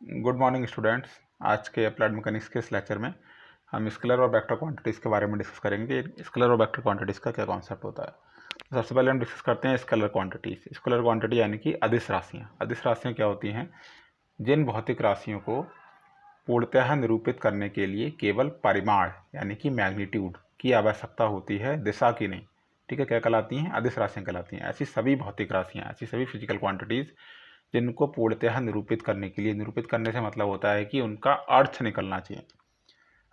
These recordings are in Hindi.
Good morning students. आज के अप्लाइड मैकेनिक्स के इस लेक्चर में हम स्केलर और वेक्टर क्वांटिटीज़ के बारे में डिस्कस करेंगे। स्केलर और वेक्टर क्वांटिटीज़ का क्या कॉन्सेप्ट होता है। सबसे पहले हम डिस्कस करते हैं स्केलर क्वांटिटीज़। स्केलर क्वांटिटी यानी कि अदिश राशियाँ। अदिश राशियाँ क्या होती हैं? जिन भौतिक राशियों को पूर्णतः निरूपित करने के लिए केवल परिमाण यानी कि मैग्नीट्यूड की आवश्यकता होती है, दिशा की नहीं। ठीक है, क्या कहलाती हैं? अदिश राशियाँ कहलाती हैं। ऐसी सभी भौतिक राशियाँ, ऐसी सभी फिजिकल क्वांटिटीज़ जिनको पूर्णतः निरूपित करने के लिए, निरूपित करने से मतलब होता है कि उनका अर्थ निकलना चाहिए।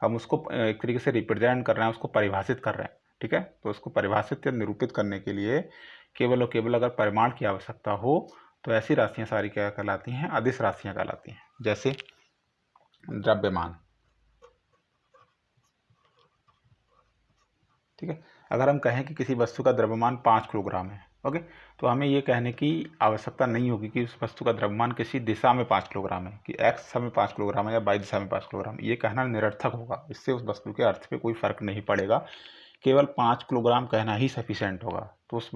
हम उसको एक तरीके से रिप्रेजेंट कर रहे हैं, उसको परिभाषित कर रहे हैं। ठीक है, तो उसको परिभाषित या निरूपित करने के लिए केवल और केवल अगर परिमाण की आवश्यकता हो तो ऐसी राशियां सारी क्या कहलाती हैं? अदिश राशियां कहलाती हैं। जैसे द्रव्यमान। ठीक है, अगर हम कहें कि किसी वस्तु का द्रव्यमान 5 किलोग्राम है, ओके, तो हमें ये कहने की आवश्यकता नहीं होगी कि उस वस्तु का द्रव्यमान किसी दिशा में 5 किलोग्राम है, कि एक्स दिशा में 5 किलोग्राम है या वाई दिशा में 5 किलोग्राम। ये कहना निरर्थक होगा, इससे उस वस्तु के अर्थ पे कोई फर्क नहीं पड़ेगा। केवल 5 किलोग्राम कहना ही सफिशेंट होगा। तो उस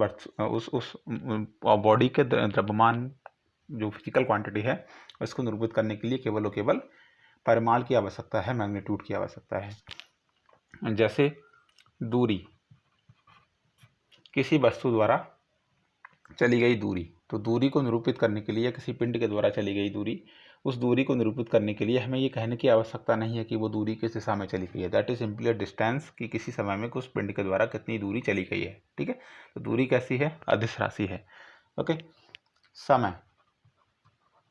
बॉडी के द्रव्यमान जो फिजिकल क्वांटिटी है उसको निरूपित करने के लिए केवल और केवल परिमाण की आवश्यकता है, मैग्नीट्यूड की आवश्यकता है। जैसे दूरी, किसी वस्तु द्वारा चली गई दूरी, तो दूरी को निरूपित करने के लिए, किसी पिंड के द्वारा चली गई दूरी, उस दूरी को निरूपित करने के लिए हमें ये कहने की आवश्यकता नहीं है कि वो दूरी किस दिशा में चली गई है। That is simply a distance, कि किसी समय में उस पिंड के द्वारा कितनी दूरी चली गई है। ठीक है, तो दूरी कैसी है? अदिश राशि है। ओके, समय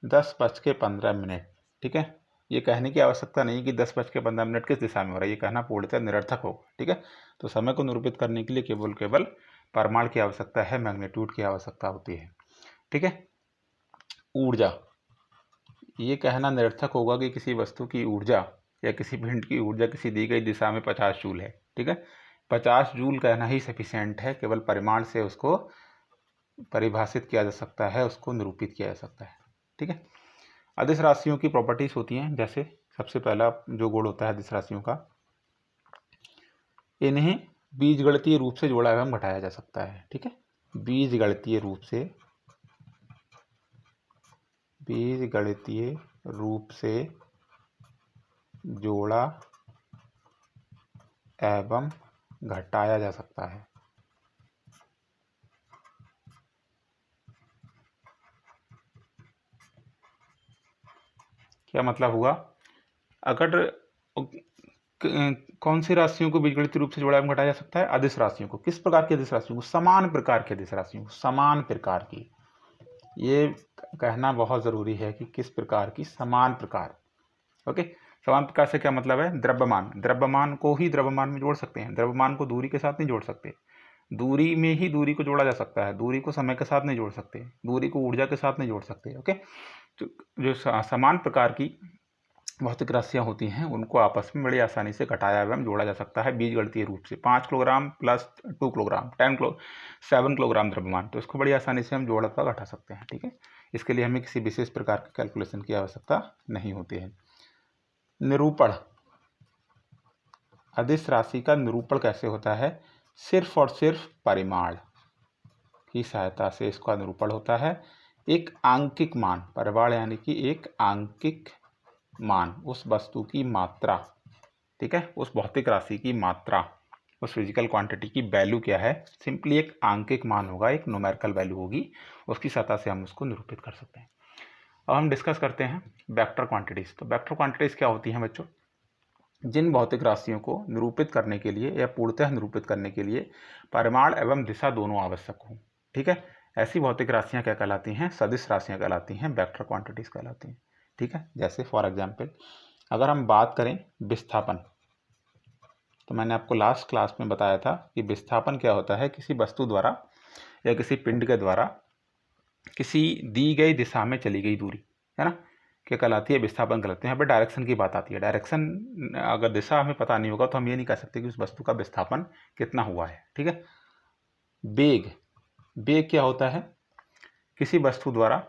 10:15। ठीक है, ये कहने की आवश्यकता नहीं कि 10:15 किस दिशा में हो रहा है, ये कहना पूर्णतः निरर्थक होगा। ठीक है, तो समय को निरूपित करने के लिए केवल केवल परिमाण की आवश्यकता है, मैग्नीट्यूड की आवश्यकता होती है। ठीक है, ऊर्जा, ये कहना निरर्थक होगा कि किसी वस्तु की ऊर्जा या किसी पिंड की ऊर्जा किसी दी गई दिशा में 50 जूल है। ठीक है, 50 जूल कहना ही सफिशिएंट है, केवल परिमाण से उसको परिभाषित किया जा सकता है, उसको निरूपित किया जा सकता है। ठीक है, अदिश राशियों की प्रॉपर्टीज होती हैं। जैसे सबसे पहला जो गुण होता है अदिश राशियों का, इन्हें बीजगणितीय रूप से जोड़ा एवं घटाया जा सकता है। ठीक है, बीजगणितीय रूप से जोड़ा एवं घटाया जा सकता है। क्या मतलब हुआ? अगर कौन सी राशियों को बीजगणितीय रूप से जोड़ा एवं घटाया जा सकता है? अदिश राशियों को। किस प्रकार की अदिश राशियों को? समान प्रकार की अदिश राशियों को, समान प्रकार की। ये कहना बहुत जरूरी है कि किस प्रकार की? समान प्रकार। ओके, समान प्रकार से क्या मतलब है? द्रव्यमान, द्रव्यमान को ही द्रव्यमान में जोड़ सकते हैं, द्रव्यमान को दूरी के साथ नहीं जोड़ सकते। दूरी में ही दूरी को जोड़ा जा सकता है, दूरी को समय के साथ नहीं जोड़ सकते, दूरी को ऊर्जा के साथ नहीं जोड़ सकते। ओके, तो जो समान प्रकार की भौतिक राशियां होती हैं उनको आपस में बड़ी आसानी से घटाया एवं जोड़ा जा सकता है बीजगणितीय रूप से। 5 किलोग्राम प्लस 2 किलोग्राम 7 किलोग्राम द्रव्यमान, तो इसको बड़ी आसानी से हम जोड़ अथवा घटा सकते हैं। ठीक है, इसके लिए हमें किसी विशेष प्रकार की कैलकुलेशन की आवश्यकता नहीं होती है। निरूपण, अदिश राशि का निरूपण कैसे होता है? सिर्फ और सिर्फ परिमाण की सहायता से इसका निरूपण होता है। एक आंकिक मान, परिमाण यानी कि एक आंकिक मान, उस वस्तु की मात्रा, ठीक है, उस भौतिक राशि की मात्रा, उस फिजिकल क्वांटिटी की वैल्यू क्या है? सिंपली एक आंकिक मान होगा, एक न्यूमेरिकल वैल्यू होगी, उसकी सहायता से हम उसको निरूपित कर सकते हैं। अब हम डिस्कस करते हैं वेक्टर क्वांटिटीज। तो वेक्टर क्वांटिटीज क्या होती हैं बच्चों? जिन भौतिक राशियों को निरूपित करने के लिए या पूर्णतः निरूपित करने के लिए परिमाण एवं दिशा दोनों आवश्यक हो। ठीक है, ऐसी भौतिक राशियां क्या कहलाती हैं? सदिश राशियां कहलाती हैं, वेक्टर क्वांटिटीज कहलाती हैं। ठीक है, जैसे फॉर एग्जांपल अगर हम बात करें विस्थापन, तो मैंने आपको लास्ट क्लास में बताया था कि विस्थापन क्या होता है? किसी वस्तु द्वारा या किसी पिंड के द्वारा किसी दी गई दिशा में चली गई दूरी, है ना, क्या कहलाती है? विस्थापन कहलाती है। यहाँ पे डायरेक्शन की बात आती है। डायरेक्शन, अगर दिशा हमें पता नहीं होगा तो हम ये नहीं कह सकते कि उस वस्तु का विस्थापन कितना हुआ है। ठीक है, वेग, वेग क्या होता है? किसी वस्तु द्वारा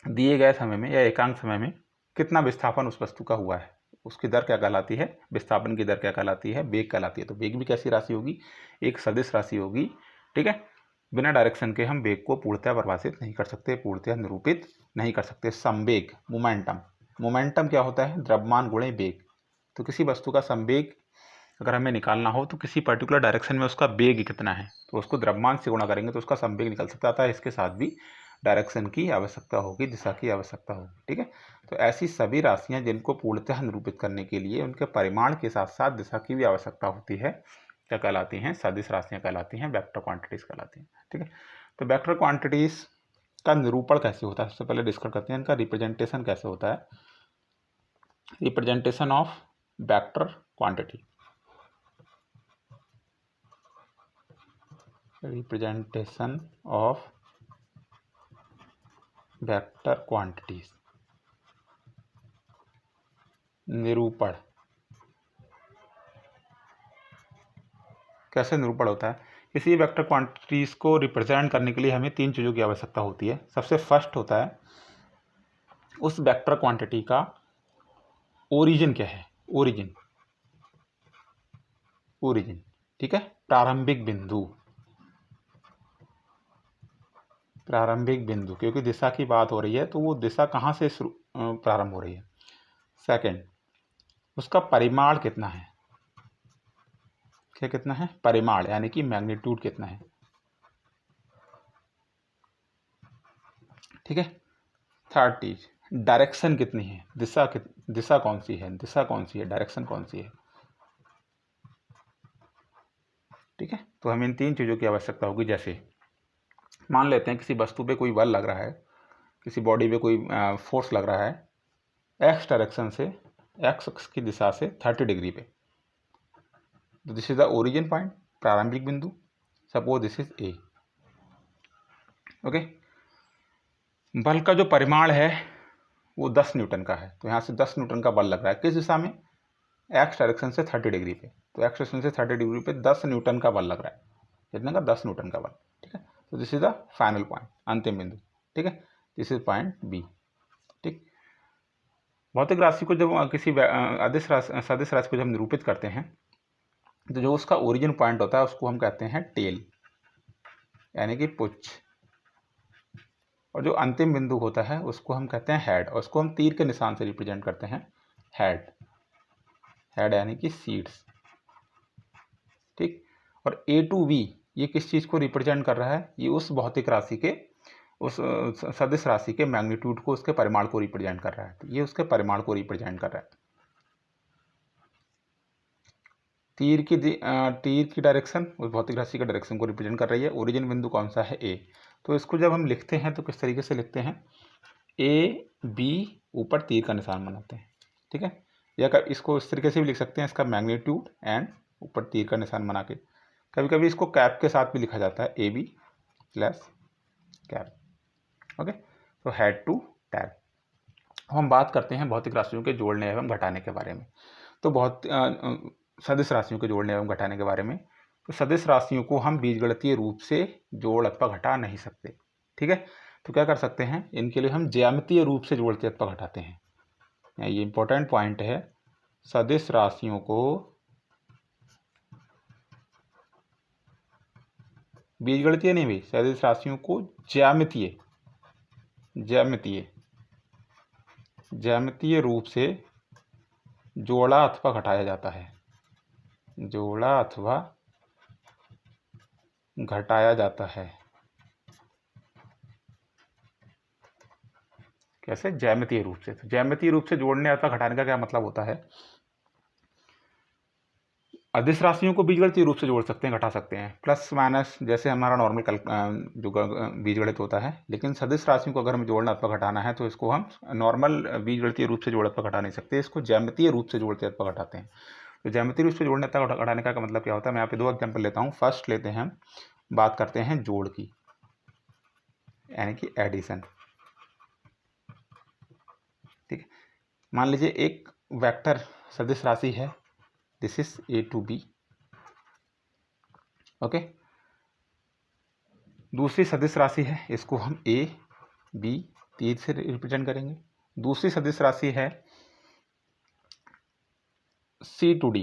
दिए गए समय में या एकांक समय में कितना विस्थापन उस वस्तु का हुआ है, उसकी दर क्या कहलाती है? विस्थापन की दर क्या कहलाती है? वेग कहलाती है। तो वेग भी कैसी राशि होगी? एक सदिश राशि होगी। ठीक है, बिना डायरेक्शन के हम वेग को पूर्णतः परिभाषित नहीं कर सकते, पूर्णतः निरूपित नहीं कर सकते। संवेग, मोमेंटम, मोमेंटम क्या होता है? द्रव्यमान गुणे वेग। तो किसी वस्तु का संवेग अगर हमें निकालना हो तो किसी पर्टिकुलर डायरेक्शन में उसका वेग कितना है तो उसको द्रव्यमान से गुणा करेंगे तो उसका संवेग निकल सकता है। इसके साथ भी डायरेक्शन की आवश्यकता होगी, दिशा की आवश्यकता होगी। ठीक है, तो ऐसी सभी राशियां जिनको पूर्णतः निरूपित करने के लिए उनके परिमाण के साथ साथ दिशा की भी आवश्यकता होती है, क्या कहलाती हैं? सदिश राशियां कहलाती हैं, वेक्टर क्वांटिटीज कहलाती हैं। ठीक है, तो वेक्टर क्वांटिटीज का निरूपण कैसे होता है, सबसे पहले डिस्कस करते हैं इनका रिप्रेजेंटेशन कैसे होता है। Representation of vector quantity, representation of vector quantities, निरूपण कैसे निरूपण होता है? किसी वेक्टर क्वांटिटीज को रिप्रेजेंट करने के लिए हमें तीन चीज़ों की आवश्यकता होती है। सबसे फर्स्ट होता है उस वेक्टर क्वांटिटी का ओरिजिन क्या है, ओरिजिन, ओरिजिन। ठीक है, प्रारंभिक बिंदु, प्रारंभिक बिंदु, क्योंकि दिशा की बात हो रही है तो वो दिशा कहाँ से प्रारंभ हो रही है। सेकंड, उसका परिमाण कितना है, क्या कितना है? परिमाण, यानी कि मैग्नीट्यूड कितना है। ठीक है, थर्ड चीज, डायरेक्शन कितनी है, दिशा कौन सी है, दिशा कौन सी है, डायरेक्शन कौन सी है। ठीक है, तो हमें इन तीन चीज़ों की आवश्यकता होगी। जैसे मान लेते हैं किसी वस्तु पे कोई बल लग रहा है, किसी बॉडी पे कोई फोर्स लग रहा है एक्स डायरेक्शन से, एक्स की दिशा से 30 डिग्री पे। तो this is the origin point, प्रारंभिक बिंदु। Suppose this is A. Okay, बल का जो परिमाण है वो 10 न्यूटन का है। तो यहाँ से 10 न्यूटन का बल लग रहा है, किस दिशा में? एक्स डायरेक्शन से 30 डिग्री पे। तो एक्स डायरेक्शन से 30 डिग्री पे 10 न्यूटन का बल लग रहा है, कितने का? 10 न्यूटन का बल। ठीक है, तो this is the final point, अंतिम बिंदु। ठीक है, दिस इज पॉइंट बी। ठीक, भौतिक राशि को जब किसी अदिश राशि, सदिश राशि को जब निरूपित करते हैं तो जो उसका ओरिजिन पॉइंट होता है उसको हम कहते हैं टेल, यानी कि पुच्छ। और जो अंतिम बिंदु होता है उसको हम कहते हैं हेड, और उसको हम तीर के निशान से रिप्रेजेंट करते हैं, हेड, हेड यानी कि सीड्स। ठीक, और ए टू बी ये किस चीज़ को रिप्रेजेंट कर रहा है? ये उस भौतिक राशि के, उस सदिश राशि के मैग्नीट्यूड को, उसके परिमाण को रिप्रेजेंट कर रहा है। तो ये उसके परिमाण को रिप्रेजेंट कर रहा है। तीर की डायरेक्शन उस भौतिक राशि के डायरेक्शन को रिप्रेजेंट कर रही है। ओरिजिन बिंदु कौन सा है? ए। तो इसको जब हम लिखते हैं तो किस तरीके से लिखते हैं? ए बी, ऊपर तीर का निशान बनाते हैं। ठीक है, या इसको इस तरीके से भी लिख सकते हैं, इसका मैग्नीट्यूड एंड ऊपर तीर का निशान बना के। कभी कभी इसको कैप के साथ भी लिखा जाता है, A B plus cap. Okay, तो हेड टू टैल। हम बात करते हैं भौतिक राशियों के जोड़ने एवं घटाने के बारे में। तो सदिश राशियों के जोड़ने एवं घटाने के बारे में, तो सदिश राशियों को हम बीजगणितीय रूप से जोड़ अथवा घटा नहीं सकते। ठीक है, तो क्या कर सकते हैं, इनके लिए हम ज्यामितीय रूप से जोड़ते अथवा घटाते हैं। ये इंपॉर्टेंट पॉइंट है, सदिश राशियों को बीजगणितीय नहीं भाई, सदिश राशियों को ज्यामितीय, ज्यामितीय, ज्यामितीय रूप से जोड़ा अथवा घटाया जाता है, जोड़ा अथवा घटाया जाता है। कैसे? ज्यामितीय रूप से। तो ज्यामितीय रूप से जोड़ने अथवा घटाने का क्या मतलब होता है? अदिश राशियों को बीजगणितीय रूप से जोड़ सकते हैं, घटा सकते हैं, प्लस माइनस, जैसे हमारा नॉर्मल जो बीजगणित होता है। लेकिन सदिश राशियों को अगर हमें जोड़ना अथवा घटाना है तो इसको हम नॉर्मल बीजगणितीय रूप से जोड़ अथवा घटा नहीं सकते, इसको ज्यामितीय रूप से जोड़ते अथवा घटाते हैं। तो ज्यामितीय रूप से जोड़ने अथवा घटाने का मतलब क्या होता है? मैं यहाँ पे दो एग्जाम्पल लेता हूँ। फर्स्ट लेते हैं, बात करते हैं जोड़ की, यानी कि एडिशन। ठीक है, मान लीजिए एक वेक्टर सदिश राशि है, this is A to B. Okay, दूसरी सदिश राशि है, इसको हम ए बी तीर से रिप्रेजेंट करेंगे। दूसरी सदिश राशि है C to D,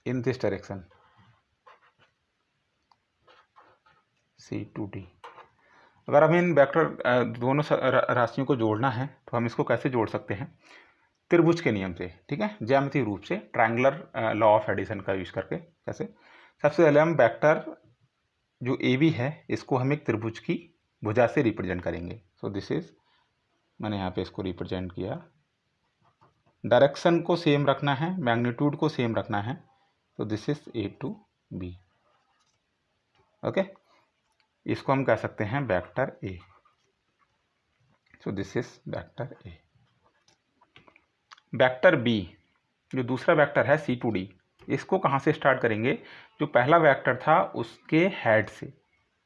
in this direction, C to D. अगर हमें इन वेक्टर दोनों राशियों को जोड़ना है तो हम इसको कैसे जोड़ सकते हैं, त्रिभुज के नियम से, ठीक है, ज्यामितीय रूप से, ट्रायंगुलर लॉ ऑफ एडिशन का यूज करके। कैसे? सबसे पहले हम वेक्टर जो ए बी है इसको हम एक त्रिभुज की भुजा से रिप्रेजेंट करेंगे। सो दिस इज, मैंने यहाँ पे इसको रिप्रेजेंट किया। डायरेक्शन को सेम रखना है, मैग्नीट्यूड को सेम रखना है, तो this is A to B. Okay, इसको हम कह सकते हैं vector A. So this is vector A. Vector B जो दूसरा वेक्टर है सी टू डी, इसको कहाँ से स्टार्ट करेंगे? जो पहला वेक्टर था उसके हेड से।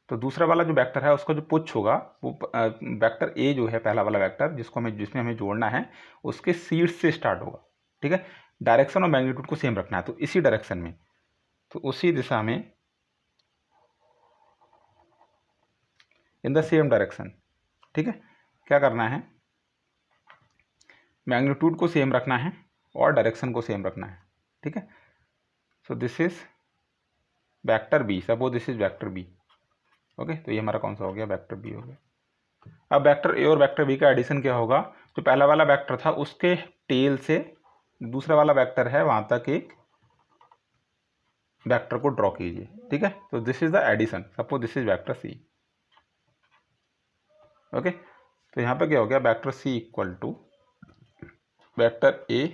तो दूसरा वाला जो वेक्टर है उसका जो पुच्छ होगा वो वेक्टर ए जो है पहला वाला वेक्टर जिसमें हमें जोड़ना है उसके शीर्ष से स्टार्ट होगा, ठीक है। डायरेक्शन और मैग्नीट्यूड को सेम रखना है, तो इसी डायरेक्शन में, तो उसी दिशा में, इन द सेम डायरेक्शन, ठीक है। क्या करना है? मैग्नीट्यूड को सेम रखना है और डायरेक्शन को सेम रखना है, ठीक है। So this is vector B, suppose this is vector B. Okay, तो ये हमारा कौन सा हो गया? वेक्टर बी हो गया। अब वेक्टर ए और वेक्टर बी का एडिशन क्या होगा? जो पहला वाला वेक्टर था उसके टेल से दूसरा वाला वेक्टर है वहां तक एक वेक्टर को ड्रॉ कीजिए, ठीक है। तो this is the addition, suppose this is vector C. Okay, तो यहाँ पे क्या हो गया? Vector C equal to vector A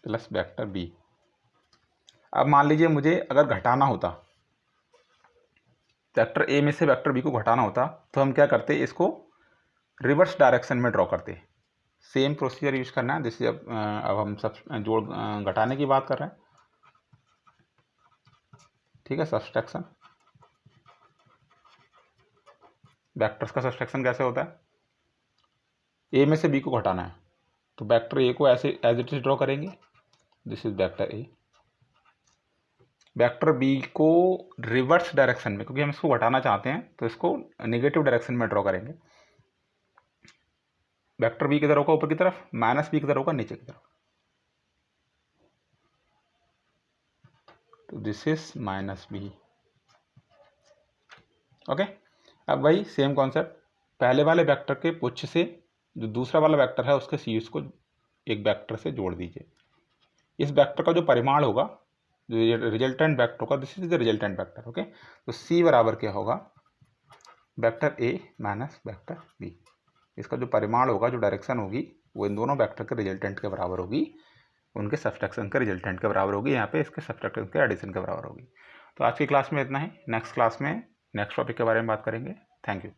plus vector B. अब मान लीजिए मुझे अगर घटाना होता, वेक्टर ए में से वेक्टर बी को घटाना होता, तो हम क्या करते? इसको रिवर्स डायरेक्शन में ड्रॉ करते। सेम प्रोसीजर यूज करना है। जैसे अब हम सब जोड़ घटाने की बात कर रहे हैं, ठीक है। सब्सट्रैक्शन, वेक्टर्स का सब्सट्रैक्शन कैसे होता है? ए में से बी को घटाना है तो वेक्टर ए को ऐसे एज इट इज ड्रॉ करेंगे, this is vector A. Vector B को रिवर्स डायरेक्शन में, क्योंकि हम इसको घटाना चाहते हैं तो इसको नेगेटिव डायरेक्शन में ड्रॉ करेंगे। वेक्टर बी किधर होगा? ऊपर की तरफ। माइनस बी किधर होगा? नीचे की तरफ। तो this is minus B. Okay, अब वही सेम कॉन्सेप्ट, पहले वाले वेक्टर के पुच्छ से जो दूसरा वाला वेक्टर है उसके शीर्ष को एक वेक्टर से जोड़ दीजिए। इस वेक्टर का जो परिमाण होगा, जो रिजल्टेंट वेक्टर होगा, this is the resultant vector. Okay, तो सी बराबर क्या होगा? Vector A minus vector B. इसका जो परिमाण होगा, जो डायरेक्शन होगी, वो इन दोनों वेक्टर के रिजल्टेंट के बराबर होगी, उनके सब्सट्रैक्शन के रिजल्टेंट के बराबर होगी। यहाँ पे इसके सब्सट्रैक्शन के एडिशन के बराबर होगी। तो आज की क्लास में इतना ही। नेक्स्ट क्लास में नेक्स्ट टॉपिक के बारे में बात करेंगे। Thank you.